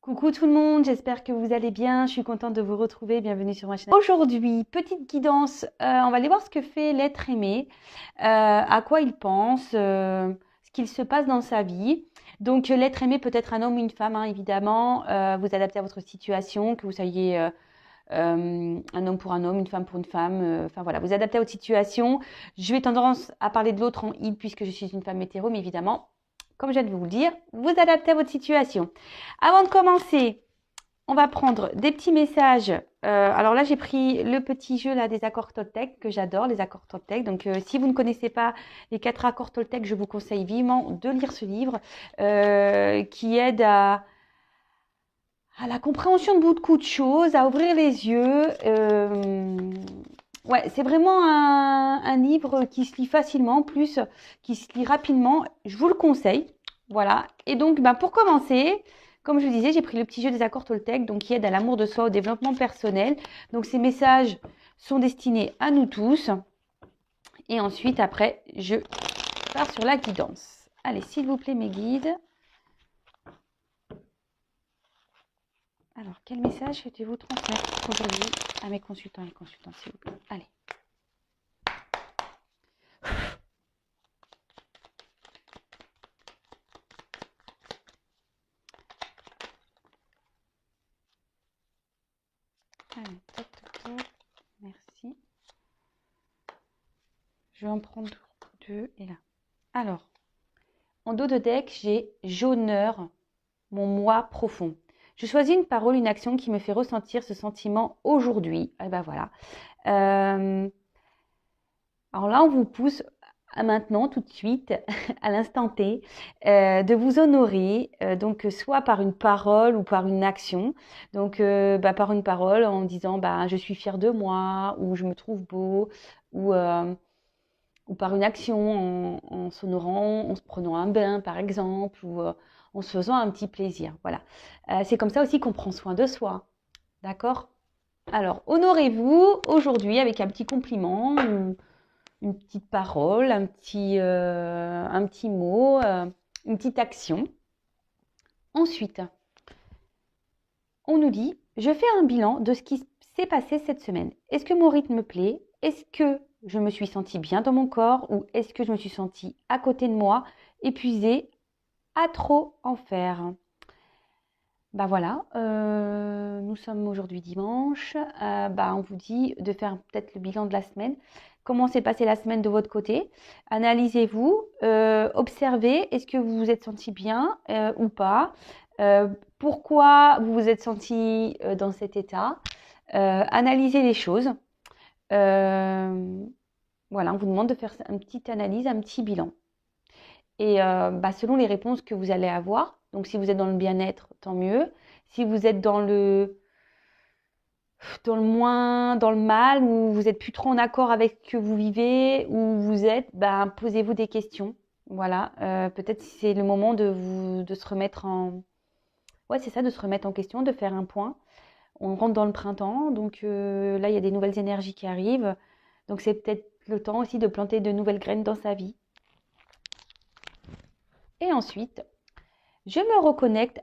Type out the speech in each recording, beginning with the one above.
Coucou tout le monde, j'espère que vous allez bien. Je suis contente de vous retrouver. Bienvenue sur ma chaîne. Aujourd'hui, petite guidance. On va aller voir ce que fait l'être aimé, à quoi il pense, ce qu'il se passe dans sa vie. Donc, l'être aimé peut être un homme ou une femme, hein, évidemment. Vous adaptez à votre situation, que vous soyez un homme pour un homme, une femme pour une femme. Enfin voilà, vous adaptez à votre situation. Je vais tendance à parler de l'autre en il puisque je suis une femme hétéro, mais évidemment, comme je viens de vous le dire, vous adaptez à votre situation. Avant de commencer, on va prendre des petits messages. Alors là, j'ai pris le petit jeu là des accords Toltec que j'adore, les accords Toltec. Donc, si vous ne connaissez pas les 4 accords Toltec, je vous conseille vivement de lire ce livre qui aide à la compréhension de beaucoup de choses, à ouvrir les yeux. Ouais, c'est vraiment un livre qui se lit facilement, plus qui se lit rapidement. Je vous le conseille. Voilà. Et donc, pour commencer, comme je le disais, j'ai pris le petit jeu des accords Toltec, donc qui aide à l'amour de soi, au développement personnel. Donc, ces messages sont destinés à nous tous. Et ensuite, après, je pars sur la guidance. Allez, s'il vous plaît, mes guides. Alors, quel message souhaitez-vous transmettre aujourd'hui à mes consultants et consultantes, s'il vous plaît? Allez. Allez, toc, toc, toc. Merci. Je vais en prendre 2 et là. Alors, en dos de deck, j'ai jauneur, mon moi profond. Je choisis une parole, une action qui me fait ressentir ce sentiment aujourd'hui. Et ben voilà. Alors là, on vous pousse à maintenant, tout de suite, à l'instant T, de vous honorer, donc soit par une parole ou par une action. Donc, par une parole en disant je suis fière de moi, ou je me trouve beau, ou par une action en s'honorant, en se prenant un bain par exemple, ou en se faisant un petit plaisir. Voilà. C'est comme ça aussi qu'on prend soin de soi. D'accord? Alors, honorez-vous aujourd'hui avec un petit compliment, une petite parole, un petit mot, une petite action. Ensuite, on nous dit, je fais un bilan de ce qui s'est passé cette semaine. Est-ce que mon rythme me plaît? Est-ce que je me suis sentie bien dans mon corps ou est-ce que je me suis sentie à côté de moi, épuisée, à trop en faire? Voilà, nous sommes aujourd'hui dimanche. On vous dit de faire peut-être le bilan de la semaine. Comment s'est passée la semaine de votre côté? Analysez-vous, observez, est-ce que vous vous êtes senti bien ou pas? Pourquoi vous vous êtes senti dans cet état? Analysez les choses. Voilà, on vous demande de faire une petite analyse, un petit bilan. Et selon les réponses que vous allez avoir, donc si vous êtes dans le bien-être, tant mieux. Si vous êtes dans le moins, dans le mal, ou vous êtes plus trop en accord avec ce que vous vivez, ou vous êtes, posez-vous des questions. Voilà, peut-être si c'est le moment de se remettre en... Ouais, c'est ça, de se remettre en question, de faire un point. On rentre dans le printemps, donc là, il y a des nouvelles énergies qui arrivent. Donc c'est peut-être le temps aussi de planter de nouvelles graines dans sa vie. Et ensuite, je me reconnecte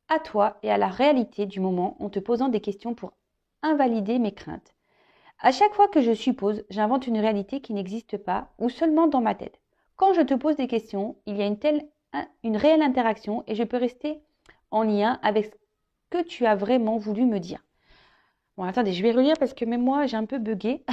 à toi et à la réalité du moment en te posant des questions pour invalider mes craintes. À chaque fois que je suppose, j'invente une réalité qui n'existe pas ou seulement dans ma tête. Quand je te pose des questions, il y a une réelle interaction et je peux rester en lien avec ce que tu as vraiment voulu me dire. Bon, attendez, je vais relire parce que même moi, j'ai un peu bugué.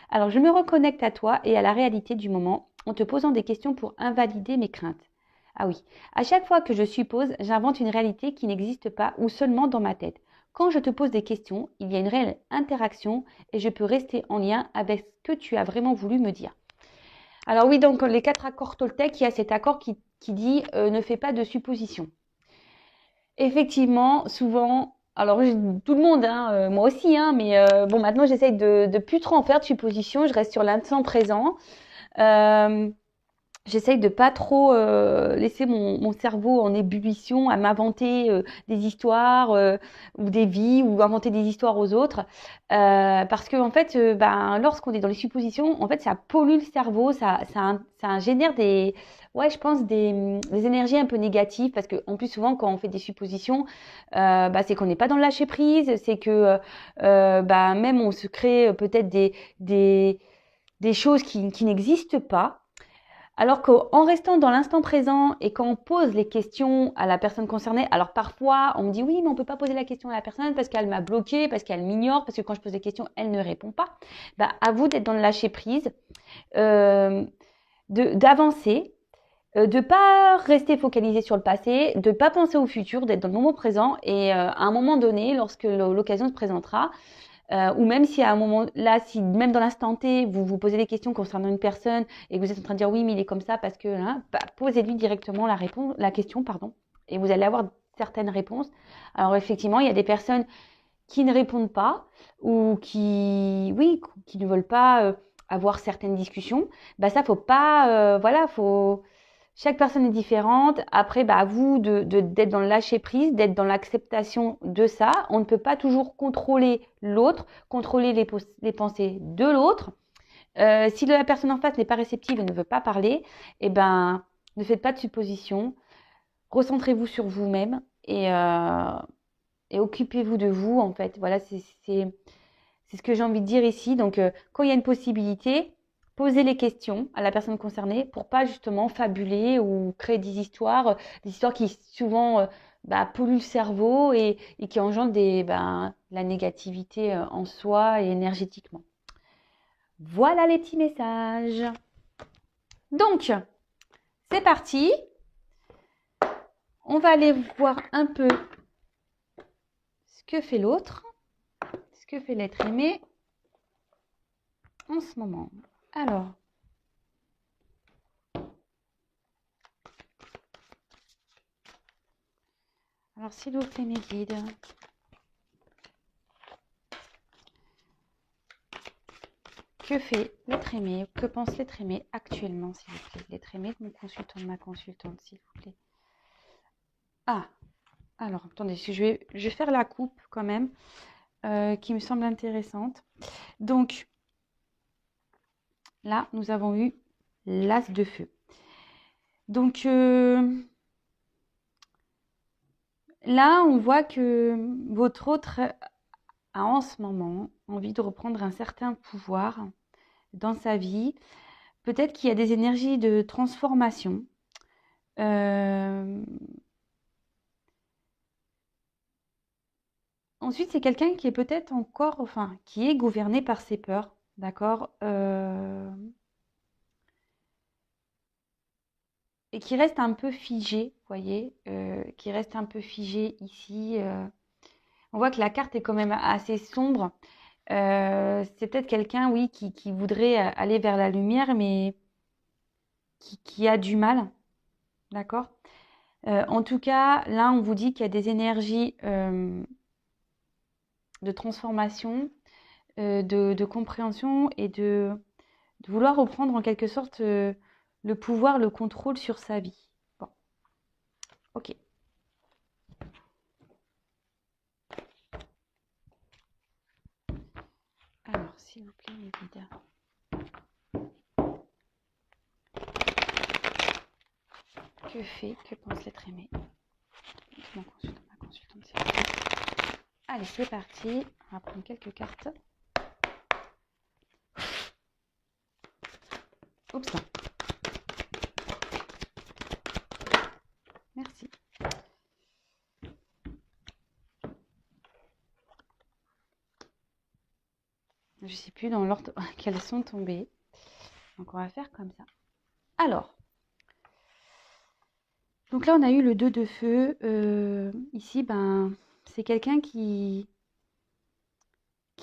Alors, je me reconnecte à toi et à la réalité du moment en te posant des questions pour invalider mes craintes. Ah oui, à chaque fois que je suppose, j'invente une réalité qui n'existe pas ou seulement dans ma tête. Quand je te pose des questions, il y a une réelle interaction et je peux rester en lien avec ce que tu as vraiment voulu me dire. Alors oui, donc les 4 accords Toltec, il y a cet accord qui dit ne fais pas de suppositions. Effectivement, souvent, alors tout le monde, hein, moi aussi, hein, mais maintenant j'essaye de plus trop en faire de suppositions, je reste sur l'instant présent. Euh, J'essaye de pas trop laisser mon cerveau en ébullition à m'inventer des histoires ou des vies ou inventer des histoires aux autres. Parce que en fait, lorsqu'on est dans les suppositions, en fait, ça pollue le cerveau, ça génère ouais, je pense des énergies un peu négatives, parce que en plus souvent quand on fait des suppositions, bah, c'est qu'on n'est pas dans le lâcher prise, c'est que bah, même on se crée peut-être des choses qui n'existent pas. Alors qu'en restant dans l'instant présent et quand on pose les questions à la personne concernée, alors parfois on me dit oui, mais on peut pas poser la question à la personne parce qu'elle m'a bloqué, parce qu'elle m'ignore, parce que quand je pose des questions, elle ne répond pas. Bah, à vous d'être dans le lâcher prise, euh, d'avancer, de pas rester focalisé sur le passé, de pas penser au futur, d'être dans le moment présent et à un moment donné, lorsque l'occasion se présentera, ou même si à un moment là, si même dans l'instant T, vous vous posez des questions concernant une personne et que vous êtes en train de dire oui, mais il est comme ça parce que hein, bah, posez-lui directement la question, pardon, et vous allez avoir certaines réponses. Alors effectivement, il y a des personnes qui ne répondent pas ou oui, qui ne veulent pas avoir certaines discussions. Bah ça, faut pas, voilà, faut chaque personne est différente. Après, bah, à vous d'être dans le lâcher prise, d'être dans l'acceptation de ça. On ne peut pas toujours contrôler l'autre, contrôler les pensées de l'autre. Si la personne en face n'est pas réceptive et ne veut pas parler, eh ben, ne faites pas de suppositions. Recentrez-vous sur vous-même et occupez-vous de vous, en fait. Voilà, c'est ce que j'ai envie de dire ici. Donc, quand il y a une possibilité, posez les questions à la personne concernée pour pas justement fabuler ou créer des histoires qui souvent bah, polluent le cerveau et qui engendrent la négativité en soi et énergétiquement. Voilà les petits messages. Donc, c'est parti. On va aller voir un peu ce que fait l'autre, ce que fait l'être aimé en ce moment. Alors s'il vous plaît mes guides, que fait l'être aimé, que pense l'être aimé actuellement s'il vous plaît, l'être aimé de mon consultant, de ma consultante s'il vous plaît. Ah, alors attendez, je vais faire la coupe quand même, qui me semble intéressante. Donc là, nous avons eu l'as de feu. Donc là, on voit que votre autre a en ce moment envie de reprendre un certain pouvoir dans sa vie. Peut-être qu'il y a des énergies de transformation. Ensuite, c'est quelqu'un qui est peut-être encore, enfin, qui est gouverné par ses peurs, d'accord, et qui reste un peu figé, vous voyez, qui reste un peu figé ici. On voit que la carte est quand même assez sombre. C'est peut-être quelqu'un, oui, qui voudrait aller vers la lumière, mais qui a du mal, d'accord? En tout cas, là, on vous dit qu'il y a des énergies de transformation, de compréhension et de vouloir reprendre en quelque sorte le pouvoir, le contrôle sur sa vie. Bon, ok. Alors, s'il vous plaît, mes guides. Que pense l'être aimé? Mon consultant, ma consultante, s'il vous plaît. Allez, c'est parti. On va prendre quelques cartes. Oups. Merci. Je ne sais plus dans l'ordre qu'elles sont tombées. Donc, on va faire comme ça. Alors, donc là, on a eu le 2 de feu. Ici, c'est quelqu'un qui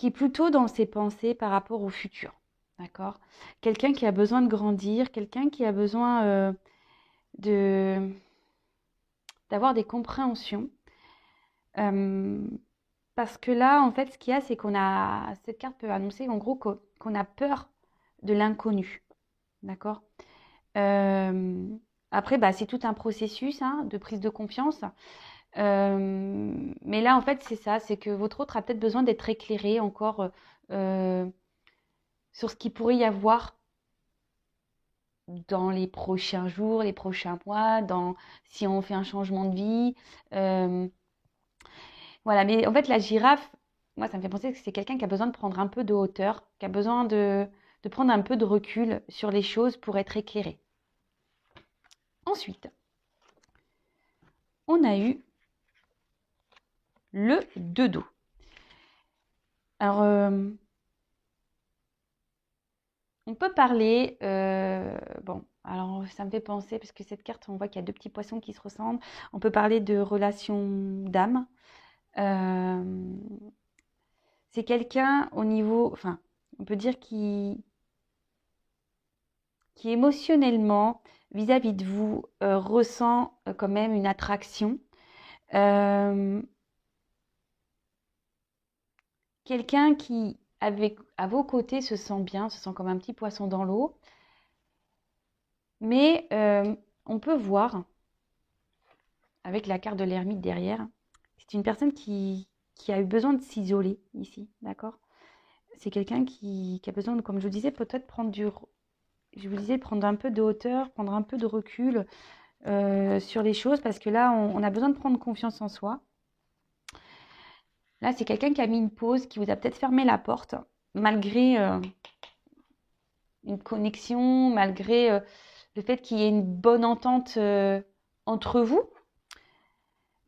est plutôt dans ses pensées par rapport au futur. D'accord? Quelqu'un qui a besoin de grandir, quelqu'un qui a besoin de d'avoir des compréhensions. Parce que là, en fait, ce qu'il y a, c'est cette carte peut annoncer en gros qu'on a peur de l'inconnu. D'accord? Après, c'est tout un processus hein, de prise de confiance. Mais là, en fait, c'est ça, c'est que votre autre a peut-être besoin d'être éclairé encore sur ce qu'il pourrait y avoir dans les prochains jours, les prochains mois, si on fait un changement de vie. Voilà, mais en fait, la girafe, moi, ça me fait penser que c'est quelqu'un qui a besoin de prendre un peu de hauteur, qui a besoin de prendre un peu de recul sur les choses pour être éclairé. Ensuite, on a eu le 2 dos. Alors, on peut parler, bon, alors ça me fait penser, parce que cette carte, on voit qu'il y a deux petits poissons qui se ressemblent. On peut parler de relation d'âme. C'est quelqu'un au niveau, enfin, on peut dire qui émotionnellement, vis-à-vis de vous, ressent quand même une attraction. Quelqu'un qui, à vos côtés, se sent bien, se sent comme un petit poisson dans l'eau. Mais on peut voir, avec la carte de l'ermite derrière, c'est une personne qui a eu besoin de s'isoler ici, d'accord? C'est quelqu'un qui a besoin, comme je vous disais, peut-être prendre un peu de hauteur, prendre un peu de recul sur les choses, parce que là, on a besoin de prendre confiance en soi. Là, c'est quelqu'un qui a mis une pause, qui vous a peut-être fermé la porte, malgré une connexion, malgré le fait qu'il y ait une bonne entente entre vous.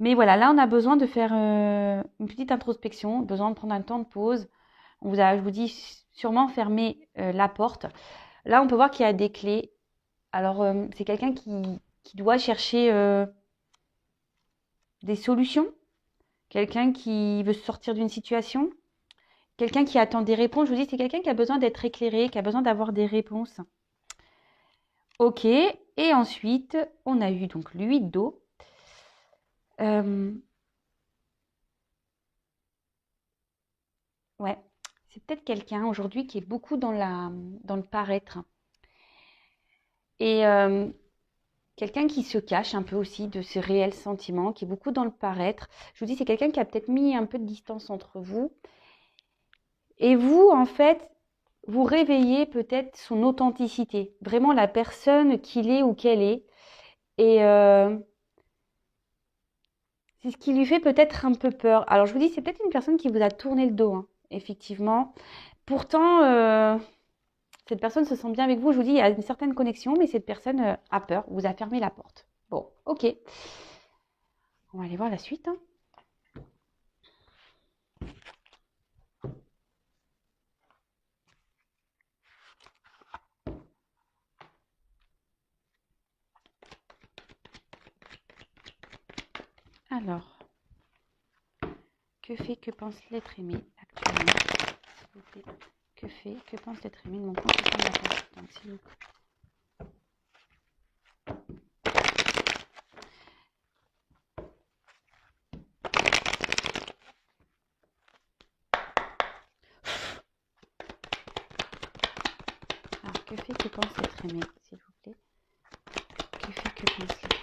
Mais voilà, là, on a besoin de faire une petite introspection, besoin de prendre un temps de pause. Je vous dis, sûrement fermer la porte. Là, on peut voir qu'il y a des clés. Alors, c'est quelqu'un qui doit chercher des solutions, quelqu'un qui veut sortir d'une situation, quelqu'un qui attend des réponses. Je vous dis, c'est quelqu'un qui a besoin d'être éclairé, qui a besoin d'avoir des réponses. Ok, et ensuite, on a eu donc l'huile d'eau. Ouais, c'est peut-être quelqu'un aujourd'hui qui est beaucoup dans le paraître. Et quelqu'un qui se cache un peu aussi de ses réels sentiments, qui est beaucoup dans le paraître. Je vous dis, c'est quelqu'un qui a peut-être mis un peu de distance entre vous. Et vous, en fait, vous réveillez peut-être son authenticité, vraiment la personne qu'il est ou qu'elle est. Et c'est ce qui lui fait peut-être un peu peur. Alors je vous dis, c'est peut-être une personne qui vous a tourné le dos, hein, effectivement. Pourtant, cette personne se sent bien avec vous. Je vous dis, il y a une certaine connexion, mais cette personne a peur, vous a fermé la porte. Bon, ok. On va aller voir la suite, hein. Alors, que pense l'être aimé actuellement, s'il vous plaît? Que pense l'être aimé de mon consultant de la consultante, s'il vous plaît? Alors, que pense l'être aimé, s'il vous plaît? Que pense l'être?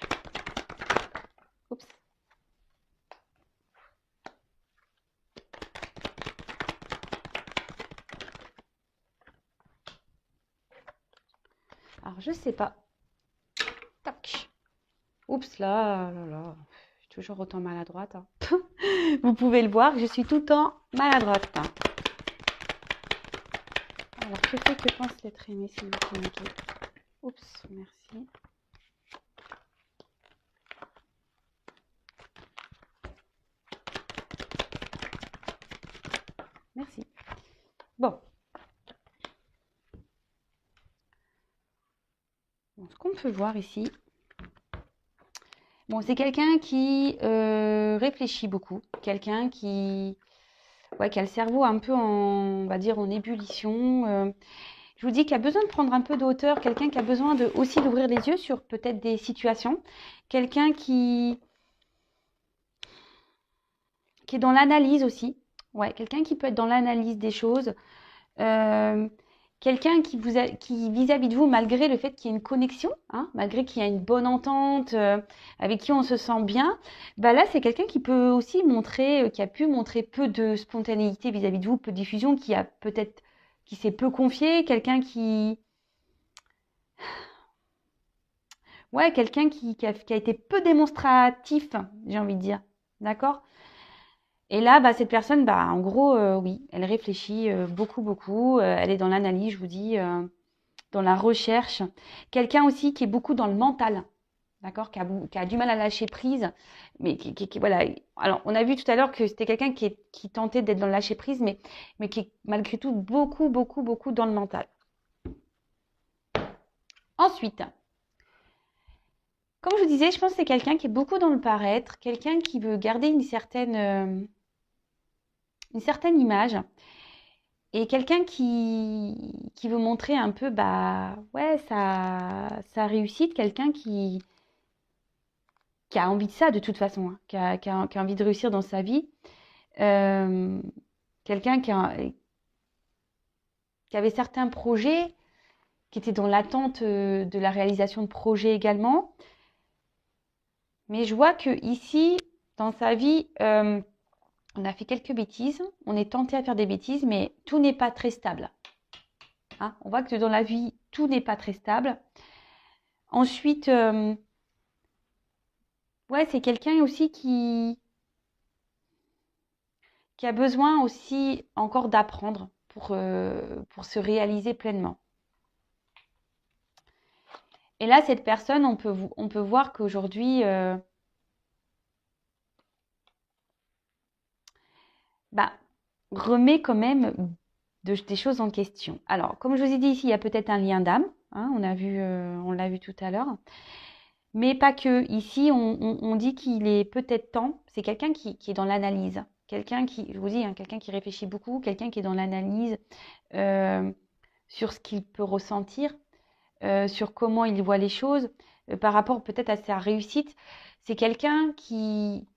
Oups. Alors, je sais pas. Tac. Oups, là. Je suis toujours autant maladroite, hein. Vous pouvez le voir, je suis tout le temps maladroite, hein. Alors, que pense l'être aimé, s'il vous plaît? Oups, merci. Merci. Bon. Ce qu'on peut voir ici, bon, c'est quelqu'un qui réfléchit beaucoup, quelqu'un qui a le cerveau un peu on va dire, en ébullition. Je vous dis qu'il a besoin de prendre un peu de hauteur, quelqu'un qui a besoin aussi d'ouvrir les yeux sur peut-être des situations, quelqu'un qui est dans l'analyse aussi, ouais, quelqu'un qui peut être dans l'analyse des choses. Quelqu'un qui vis-à-vis de vous, malgré le fait qu'il y ait une connexion, hein, malgré qu'il y a une bonne entente, avec qui on se sent bien, bah là c'est quelqu'un qui peut aussi montrer, qui a pu montrer peu de spontanéité vis-à-vis de vous, peu de diffusion, qui s'est peu confié, quelqu'un qui Ouais, quelqu'un qui a été peu démonstratif, j'ai envie de dire. D'accord? Et là, bah, cette personne, bah, en gros, oui, elle réfléchit beaucoup, beaucoup. Elle est dans l'analyse, je vous dis, dans la recherche. Quelqu'un aussi qui est beaucoup dans le mental, d'accord, qui a du mal à lâcher prise, mais voilà. Alors, on a vu tout à l'heure que c'était quelqu'un qui tentait d'être dans le lâcher prise, mais qui est malgré tout beaucoup, beaucoup, beaucoup dans le mental. Ensuite, comme je vous disais, je pense que c'est quelqu'un qui est beaucoup dans le paraître, quelqu'un qui veut garder une certaine image. Et quelqu'un qui veut montrer un peu, bah, ouais, sa réussite, quelqu'un qui a envie de ça de toute façon, hein, qui a envie de réussir dans sa vie. Euh, quelqu'un qui avait certains projets, qui était dans l'attente de la réalisation de projets également. Mais je vois que ici, dans sa vie, on a fait quelques bêtises, on est tenté à faire des bêtises, mais tout n'est pas très stable. Hein, on voit que dans la vie, tout n'est pas très stable. Ensuite, ouais, c'est quelqu'un aussi qui a besoin aussi encore d'apprendre pour se réaliser pleinement. Et là, cette personne, on peut voir qu'aujourd'hui, bah, remet quand même des choses en question. Alors, comme je vous ai dit ici, il y a peut-être un lien d'âme. Hein, on l'a vu tout à l'heure. Mais pas que. Ici, on dit qu'il est peut-être temps. C'est quelqu'un qui est dans l'analyse. Quelqu'un qui, je vous dis, hein, quelqu'un qui réfléchit beaucoup, quelqu'un qui est dans l'analyse euh, sur ce qu'il peut ressentir, sur comment il voit les choses, par rapport peut-être à sa réussite. C'est quelqu'un qui,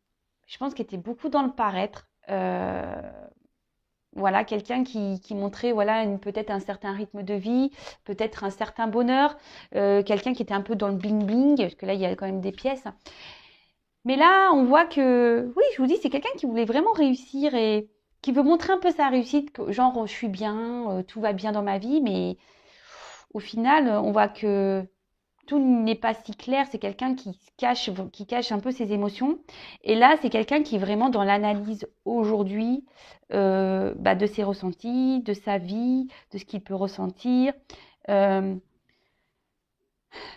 je pense, qui était beaucoup dans le paraître. Voilà, quelqu'un qui montrait voilà, peut-être un certain rythme de vie, peut-être un certain bonheur, quelqu'un qui était un peu dans le bling-bling, parce que là, il y a quand même des pièces. Mais là, on voit que, oui, je vous dis, c'est quelqu'un qui voulait vraiment réussir et qui veut montrer un peu sa réussite, genre, je suis bien, tout va bien dans ma vie, mais au final, on voit que tout n'est pas si clair. C'est quelqu'un qui cache un peu ses émotions. Et là, c'est quelqu'un qui est vraiment dans l'analyse aujourd'hui bah, de ses ressentis, de sa vie, de ce qu'il peut ressentir. Euh,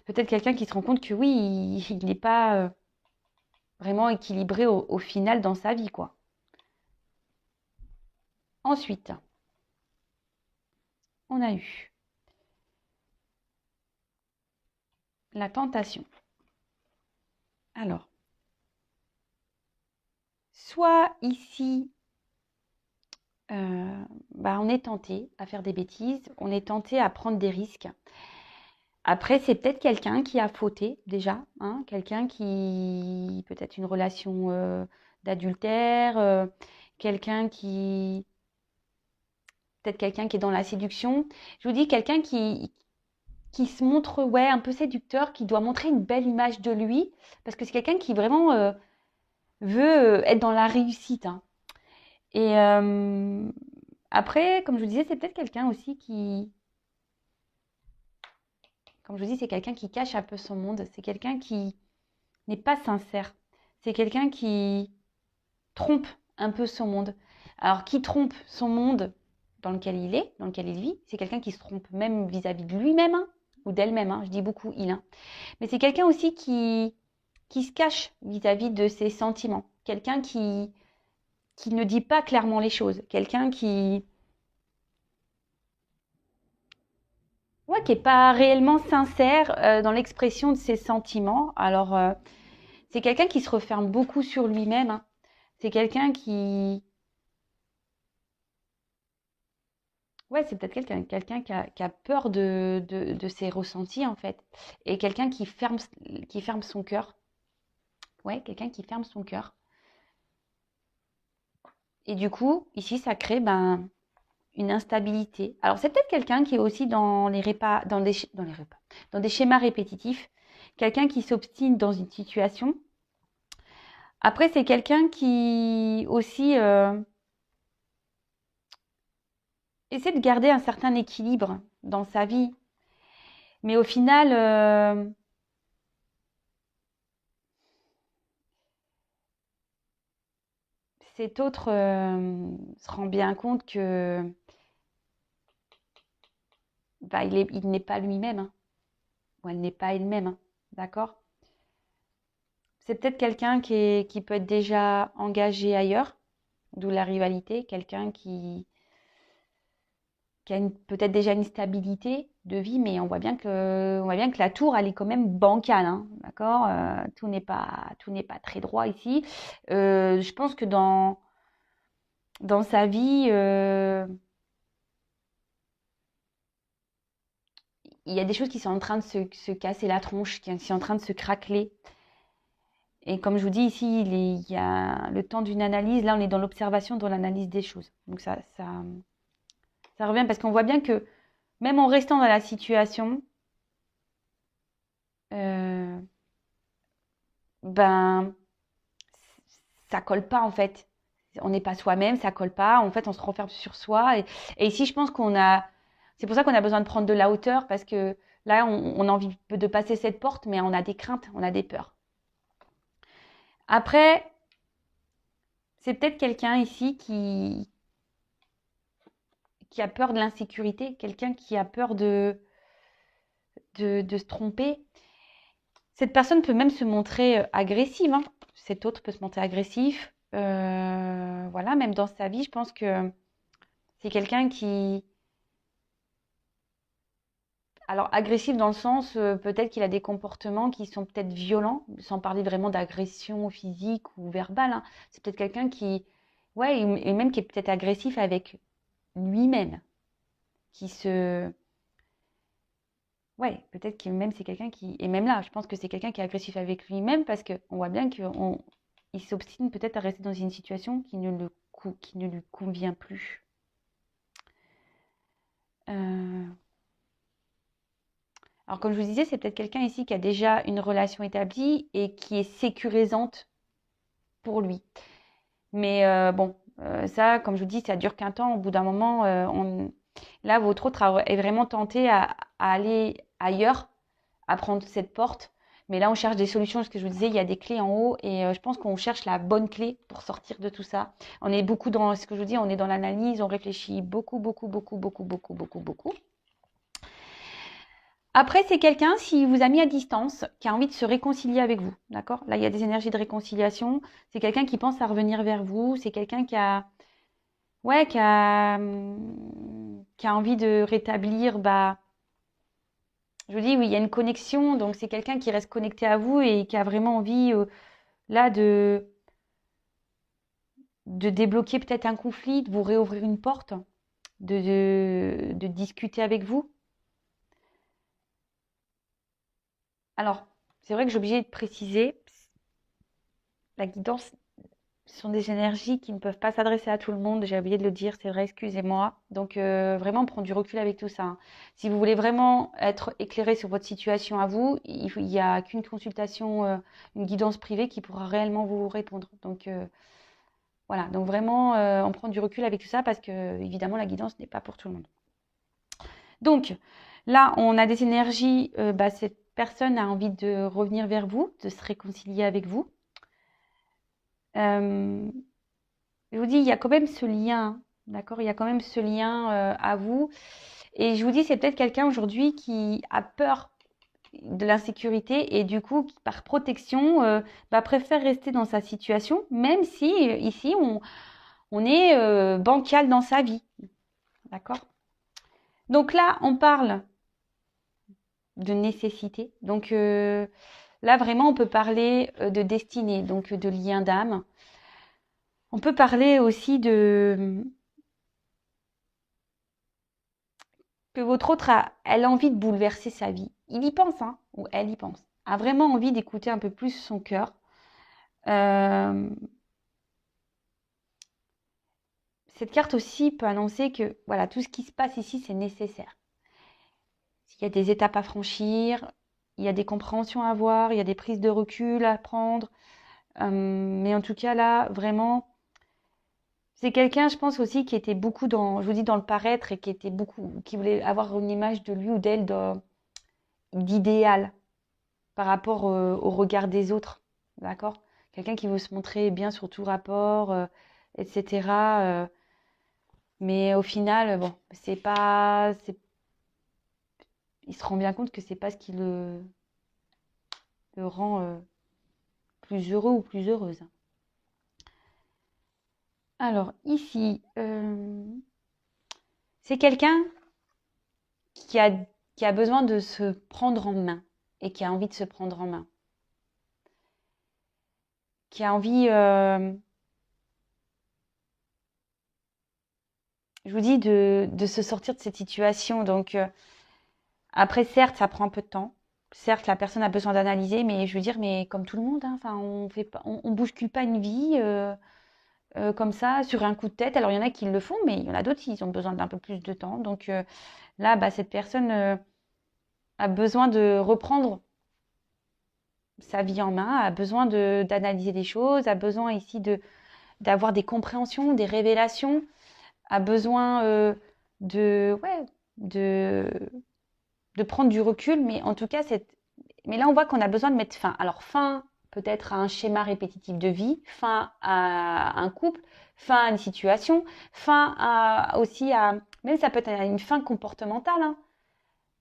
Peut-être quelqu'un qui se rend compte que oui, il n'est pas vraiment équilibré au final dans sa vie, quoi. Ensuite, on a eu la tentation. Alors, soit ici, bah, on est tenté à faire des bêtises, on est tenté à prendre des risques. Après, c'est peut-être quelqu'un qui a fauté déjà, hein, quelqu'un qui, peut-être une relation d'adultère, quelqu'un qui, peut-être quelqu'un qui est dans la séduction. Je vous dis quelqu'un qui se montre, ouais, un peu séducteur, qui doit montrer une belle image de lui, parce que c'est quelqu'un qui vraiment veut être dans la réussite. Hein. Et après, comme je vous disais, c'est peut-être quelqu'un aussi comme je vous dis, c'est quelqu'un qui cache un peu son monde. C'est quelqu'un qui n'est pas sincère. C'est quelqu'un qui trompe un peu son monde. Alors, qui trompe son monde dans lequel il est, dans lequel il vit, c'est quelqu'un qui se trompe même vis-à-vis de lui-même hein, ou d'elle-même. Hein, je dis beaucoup il. Hein. Mais c'est quelqu'un aussi qui se cache vis-à-vis de ses sentiments. Quelqu'un qui ne dit pas clairement les choses. Quelqu'un qui, ouais, qui n'est pas réellement sincère dans l'expression de ses sentiments. Alors, c'est quelqu'un qui se referme beaucoup sur lui-même. Hein. C'est quelqu'un qui... Ouais, c'est peut-être quelqu'un qui a peur de ses ressentis, en fait. Et quelqu'un qui ferme son cœur. Ouais, quelqu'un qui ferme son cœur. Et du coup, ici, ça crée ben, une instabilité. Alors, c'est peut-être quelqu'un qui est aussi dans les dans des schémas répétitifs. Quelqu'un qui s'obstine dans une situation. Après, c'est quelqu'un qui aussi essaie de garder un certain équilibre dans sa vie. Mais au final, cet autre se rend bien compte que bah, il n'est pas lui-même, hein, ou elle n'est pas elle-même, hein, d'accord? C'est peut-être quelqu'un qui peut être déjà engagé ailleurs, d'où la rivalité, quelqu'un qui a peut-être déjà une stabilité de vie, mais on voit bien que la tour, elle est quand même bancale, hein, d'accord? Tout n'est pas très droit ici. Je pense que dans sa vie, il y a des choses qui sont en train de se casser la tronche, qui sont en train de se craqueler. Et comme je vous dis ici, il y a le temps d'une analyse. Là, on est dans l'observation, dans l'analyse des choses. Donc ça revient parce qu'on voit bien que même en restant dans la situation, euh, ben, ça colle pas en fait. On n'est pas soi-même, ça colle pas. En fait, on se renferme sur soi. Et ici, je pense c'est pour ça qu'on a besoin de prendre de la hauteur parce que là, on a envie de passer cette porte, mais on a des craintes, on a des peurs. Après, c'est peut-être quelqu'un ici qui a peur de l'insécurité, quelqu'un qui a peur de se tromper. Cette personne peut même se montrer agressive, hein. Cet autre peut se montrer agressif. Voilà, même dans sa vie, je pense que c'est quelqu'un qui... Alors, agressif dans le sens, peut-être qu'il a des comportements qui sont peut-être violents, sans parler vraiment d'agression physique ou verbale, hein. C'est peut-être quelqu'un qui... Ouais, et même qui est peut-être agressif avec lui-même, qui se... Ouais, peut-être que même c'est quelqu'un qui... Et même là, je pense que c'est quelqu'un qui est agressif avec lui-même parce qu'on voit bien qu'il s'obstine peut-être à rester dans une situation qui ne lui convient plus. Euh, Alors, comme je vous disais, c'est peut-être quelqu'un ici qui a déjà une relation établie et qui est sécurisante pour lui. Mais bon, ça, comme je vous dis, ça dure qu'un temps. Au bout d'un moment, là, votre autre est vraiment tenté à aller ailleurs, à prendre cette porte. Mais là, on cherche des solutions. Ce que je vous disais, il y a des clés en haut et je pense qu'on cherche la bonne clé pour sortir de tout ça. On est beaucoup dans ce que je vous dis, on est dans l'analyse, on réfléchit beaucoup, beaucoup, beaucoup, beaucoup, beaucoup, beaucoup, beaucoup. Après, c'est quelqu'un, s'il vous a mis à distance, qui a envie de se réconcilier avec vous. D'accord? Là, il y a des énergies de réconciliation. C'est quelqu'un qui pense à revenir vers vous. C'est quelqu'un ouais, qui a envie de rétablir, bah, je vous dis, oui, il y a une connexion. Donc, c'est quelqu'un qui reste connecté à vous et qui a vraiment envie, là, de débloquer peut-être un conflit, de vous réouvrir une porte, de discuter avec vous. Alors, c'est vrai que j'ai obligé de préciser, la guidance, ce sont des énergies qui ne peuvent pas s'adresser à tout le monde. J'ai oublié de le dire, c'est vrai, excusez-moi. Donc, vraiment prendre du recul avec tout ça, hein. Si vous voulez vraiment être éclairé sur votre situation à vous, il n'y a qu'une consultation, une guidance privée qui pourra réellement vous répondre. Donc, voilà. Donc, vraiment, on prend du recul avec tout ça parce que, évidemment, la guidance n'est pas pour tout le monde. Donc, là, on a des énergies. Bah, cette personne a envie de revenir vers vous, de se réconcilier avec vous. Euh, Je vous dis, il y a quand même ce lien, d'accord? Il y a quand même ce lien à vous. Et je vous dis, c'est peut-être quelqu'un aujourd'hui qui a peur de l'insécurité et du coup, qui, par protection, bah, préfère rester dans sa situation, même si ici, on est bancal dans sa vie, d'accord? Donc là, on parle de nécessité. Donc là, vraiment, on peut parler de destinée, donc de lien d'âme. On peut parler aussi que votre autre elle a envie de bouleverser sa vie. Il y pense, hein, ou elle y pense. A vraiment envie d'écouter un peu plus son cœur. Euh, Cette carte aussi peut annoncer que voilà, tout ce qui se passe ici, c'est nécessaire. Il y a des étapes à franchir, il y a des compréhensions à avoir, il y a des prises de recul à prendre. Mais en tout cas, là, vraiment, c'est quelqu'un, je pense aussi, qui était beaucoup dans, je vous dis, dans le paraître et qui voulait avoir une image de lui ou d'elle d'idéal par rapport au regard des autres. D'accord? Quelqu'un qui veut se montrer bien sur tout rapport, etc. Mais au final, bon, il se rend bien compte que c'est pas ce qui le rend plus heureux ou plus heureuse. Alors ici, c'est quelqu'un qui a, qui a besoin de se prendre en main et qui a envie de se prendre en main. Qui a envie, je vous dis, de se sortir de cette situation. Donc, après, certes, ça prend un peu de temps. Certes, la personne a besoin d'analyser, mais je veux dire, mais comme tout le monde, hein, enfin, on fait pas, on bouscule pas une vie comme ça sur un coup de tête. Alors, il y en a qui le font, mais il y en a d'autres qui ont besoin d'un peu plus de temps. Donc, là, bah, cette personne a besoin de reprendre sa vie en main, a besoin d'analyser des choses, a besoin ici d'avoir des compréhensions, des révélations, a besoin ouais, de, de prendre du recul. Mais en tout cas, mais là, on voit qu'on a besoin de mettre fin. Alors, fin peut-être à un schéma répétitif de vie, fin à un couple, fin à une situation, aussi à... Même ça peut être une fin comportementale, hein.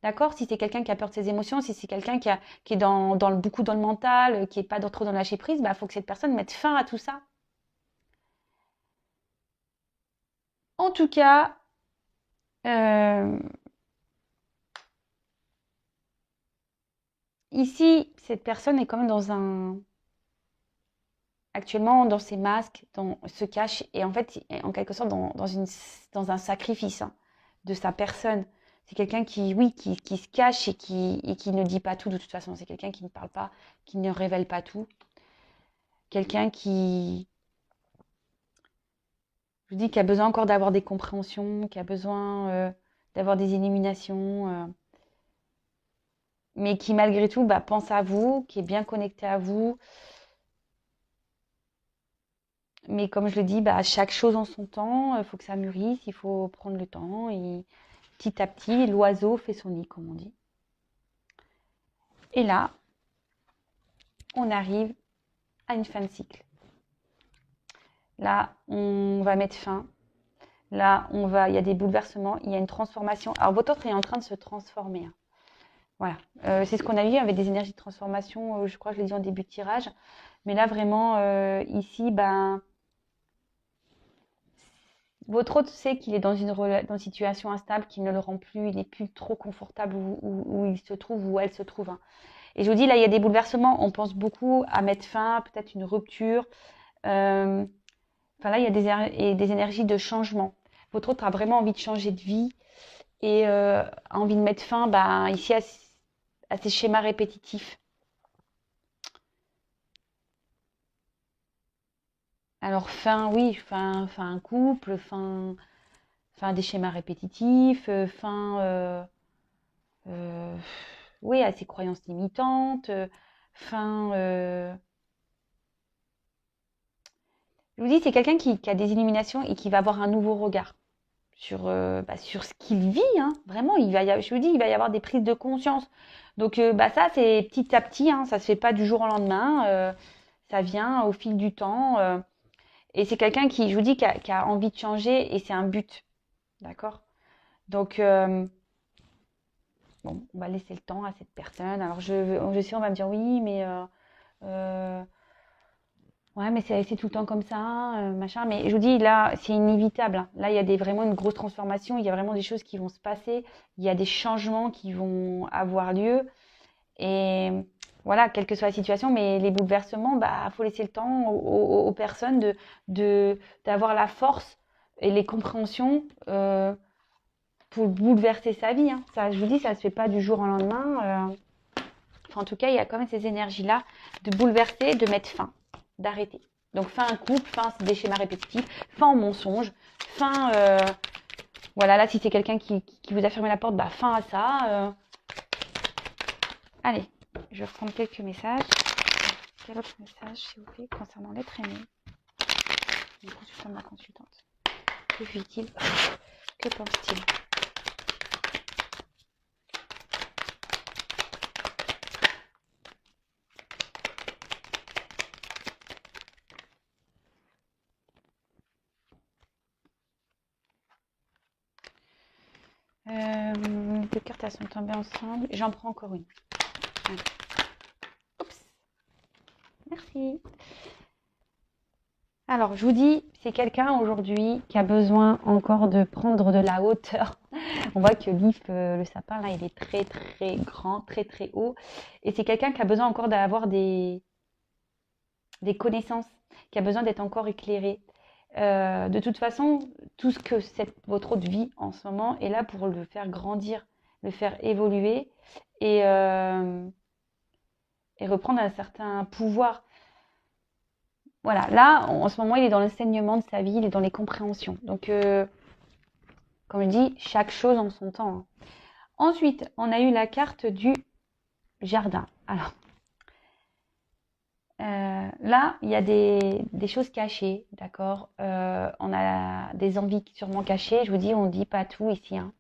D'accord? Si c'est quelqu'un qui a peur de ses émotions, si c'est quelqu'un qui est beaucoup dans le mental, qui n'est pas trop dans le lâcher prise, bah, faut que cette personne mette fin à tout ça. En tout cas, ici, cette personne est quand même actuellement dans ses masques, se cache et en fait, en quelque sorte, dans un sacrifice, hein, de sa personne. C'est quelqu'un qui se cache et qui ne dit pas tout de toute façon. C'est quelqu'un qui ne parle pas, qui ne révèle pas tout. Quelqu'un je vous dis, qui a besoin encore d'avoir des compréhensions, qui a besoin d'avoir des illuminations, mais qui malgré tout bah, pense à vous, qui est bien connecté à vous. Mais comme je le dis, bah, chaque chose en son temps, il faut que ça mûrisse, il faut prendre le temps. Et petit à petit, l'oiseau fait son nid, comme on dit. Et là, on arrive à une fin de cycle. Là, on va mettre fin. Là, il y a des bouleversements, il y a une transformation. Alors, votre autre est en train de se transformer, hein. Voilà, c'est ce qu'on a vu avec des énergies de transformation, je crois que je l'ai dit en début de tirage. Mais là, vraiment, ici, ben, votre hôte sait qu'il est dans une situation instable qui ne le rend plus, il n'est plus trop confortable où il se trouve, où elle se trouve, hein. Et je vous dis, là, il y a des bouleversements, on pense beaucoup à mettre fin, peut-être une rupture. Euh, Enfin là, il y a des énergies de changement. Votre hôte a vraiment envie de changer de vie et a envie de mettre fin ben, ici à ces schémas répétitifs. Alors, oui, fin un couple, fin des schémas répétitifs, euh, oui, à ses croyances limitantes, fin, je vous dis, c'est quelqu'un qui a des illuminations et qui va avoir un nouveau regard sur ce qu'il vit, hein. Vraiment, je vous dis, il va y avoir des prises de conscience. Donc, bah, ça, c'est petit à petit, hein, ça se fait pas du jour au lendemain, ça vient au fil du temps. Et c'est quelqu'un qui, je vous dis, qui a envie de changer et c'est un but. D'accord? Donc, bon, on va laisser le temps à cette personne. Alors, je sais, on va me dire oui, mais euh, ouais, mais c'est tout le temps comme ça, machin. Mais je vous dis, là, c'est inévitable, hein. Là, il y a vraiment une grosse transformation. Il y a vraiment des choses qui vont se passer. Il y a des changements qui vont avoir lieu. Et voilà, quelle que soit la situation, mais les bouleversements, bah, faut laisser le temps aux personnes d'avoir la force et les compréhensions pour bouleverser sa vie, hein. Ça, je vous dis, ça se fait pas du jour au lendemain. Enfin, en tout cas, il y a quand même ces énergies-là de bouleverser, de mettre fin, d'arrêter. Donc, fin un couple, fin des schémas répétitifs, fin au mensonge, fin... voilà, là, si c'est quelqu'un qui vous a fermé la porte, bah, fin à ça. Allez, je vais reprendre quelques messages. Quel autre message, s'il vous plaît, concernant l'être aimé du consultant de ma consultante? Que vit-il? Que pense-t-il? deux cartes, elles sont tombées ensemble. J'en prends encore une. Allez. Oups. Merci. Alors, je vous dis, c'est quelqu'un aujourd'hui qui a besoin encore de prendre de la hauteur. On voit que l'if, le sapin, là, il est très, très grand, très, très haut. Et c'est quelqu'un qui a besoin encore d'avoir des connaissances, qui a besoin d'être encore éclairé. De toute façon, tout ce que votre autre vie en ce moment est là pour le faire grandir, le faire évoluer et reprendre un certain pouvoir. Voilà, là, en ce moment, il est dans l'enseignement de sa vie, il est dans les compréhensions. Donc, comme je dis, chaque chose en son temps. Hein. Ensuite, on a eu la carte du jardin. Alors, là, il y a des choses cachées, d'accord. On a des envies sûrement cachées. Je vous dis, on ne dit pas tout ici. Hein.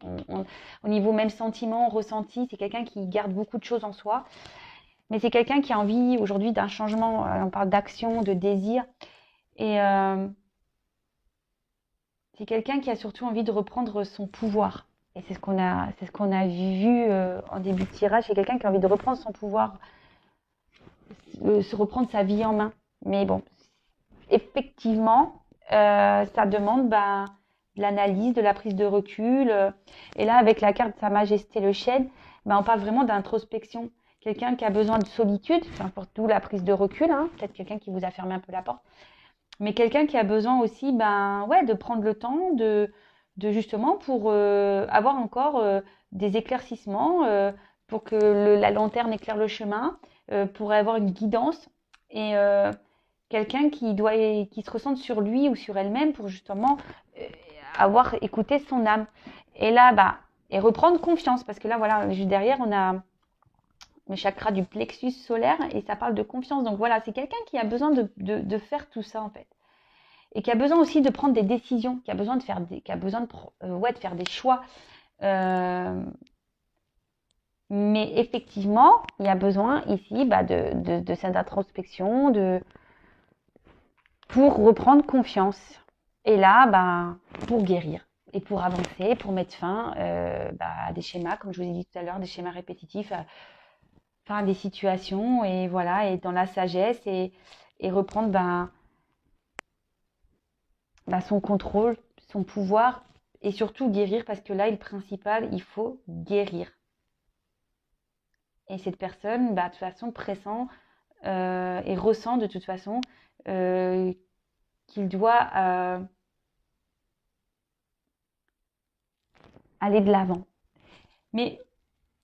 Au niveau même sentiment, ressenti, c'est quelqu'un qui garde beaucoup de choses en soi. Mais c'est quelqu'un qui a envie aujourd'hui d'un changement. On parle d'action, de désir. Et c'est quelqu'un qui a surtout envie de reprendre son pouvoir. Et c'est ce qu'on a vu en début de tirage. C'est quelqu'un qui a envie de reprendre son pouvoir, se reprendre sa vie en main. Mais bon, effectivement, ça demande de l'analyse, de la prise de recul. Et là, avec la carte Sa Majesté le Chêne, on parle vraiment d'introspection. Quelqu'un qui a besoin de solitude, peu importe d'où la prise de recul, hein, peut-être quelqu'un qui vous a fermé un peu la porte, mais quelqu'un qui a besoin aussi de prendre le temps de justement pour avoir encore des éclaircissements, pour que la lanterne éclaire le chemin, pour avoir une guidance et quelqu'un qui se ressente sur lui ou sur elle-même pour justement avoir écouté son âme. Et là, et reprendre confiance, parce que là, voilà, juste derrière, on a le chakra du plexus solaire et ça parle de confiance. Donc voilà, c'est quelqu'un qui a besoin de faire tout ça en fait. Et qui a besoin aussi de prendre des décisions, qui a besoin de faire de faire des choix. Mais effectivement, il y a besoin ici de cette introspection, pour reprendre confiance. Et là, pour guérir et pour avancer, pour mettre fin à des schémas, comme je vous ai dit tout à l'heure, des schémas répétitifs, à des situations, et voilà, et dans la sagesse, et reprendre son contrôle, son pouvoir, et surtout guérir, parce que là, le principal, il faut guérir. Et cette personne, de toute façon, pressent et ressent de toute façon qu'il doit aller de l'avant. Mais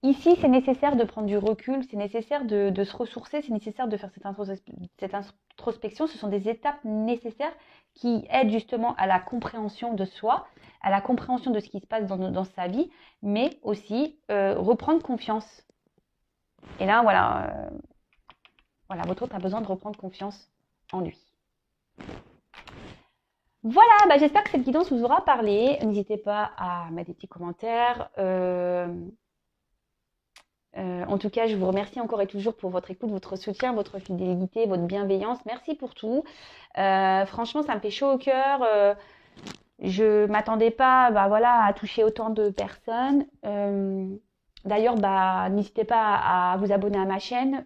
ici, c'est nécessaire de prendre du recul, c'est nécessaire de se ressourcer, c'est nécessaire de faire cette introspection. Ce sont des étapes nécessaires qui aident justement à la compréhension de soi, à la compréhension de ce qui se passe dans sa vie, mais aussi reprendre confiance. Et là, voilà, votre autre a besoin de reprendre confiance en lui. Voilà, j'espère que cette guidance vous aura parlé. N'hésitez pas à mettre des petits commentaires. En tout cas, je vous remercie encore et toujours pour votre écoute, votre soutien, votre fidélité, votre bienveillance. Merci pour tout. Franchement, ça me fait chaud au cœur. Je m'attendais pas à toucher autant de personnes. D'ailleurs, n'hésitez pas à vous abonner à ma chaîne.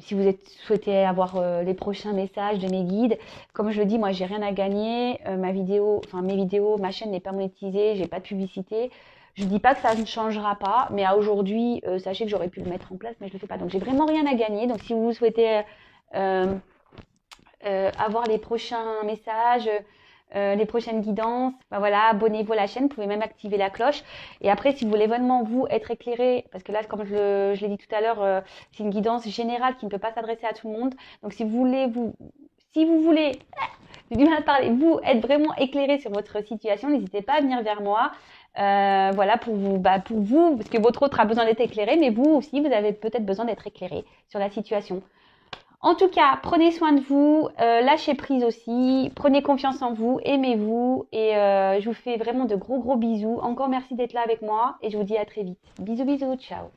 Si vous souhaitez avoir les prochains messages de mes guides. Comme je le dis, moi, j'ai rien à gagner. Mes vidéos, ma chaîne n'est pas monétisée, j'ai pas de publicité. Je dis pas que ça ne changera pas, mais à aujourd'hui, sachez que j'aurais pu le mettre en place, mais je le fais pas. Donc, j'ai vraiment rien à gagner. Donc, si vous souhaitez avoir les prochains messages, les prochaines guidances, abonnez-vous à la chaîne, vous pouvez même activer la cloche. Et après, si vous voulez vraiment vous être éclairé, parce que là, comme je l'ai dit tout à l'heure, c'est une guidance générale qui ne peut pas s'adresser à tout le monde. Donc, si vous voulez, j'ai du mal à parler, vous être vraiment éclairé sur votre situation, n'hésitez pas à venir vers moi. Pour vous, parce que votre autre a besoin d'être éclairé, mais vous aussi, vous avez peut-être besoin d'être éclairé sur la situation. En tout cas, prenez soin de vous, lâchez prise aussi, prenez confiance en vous, aimez-vous et je vous fais vraiment de gros bisous. Encore merci d'être là avec moi et je vous dis à très vite. Bisous, ciao.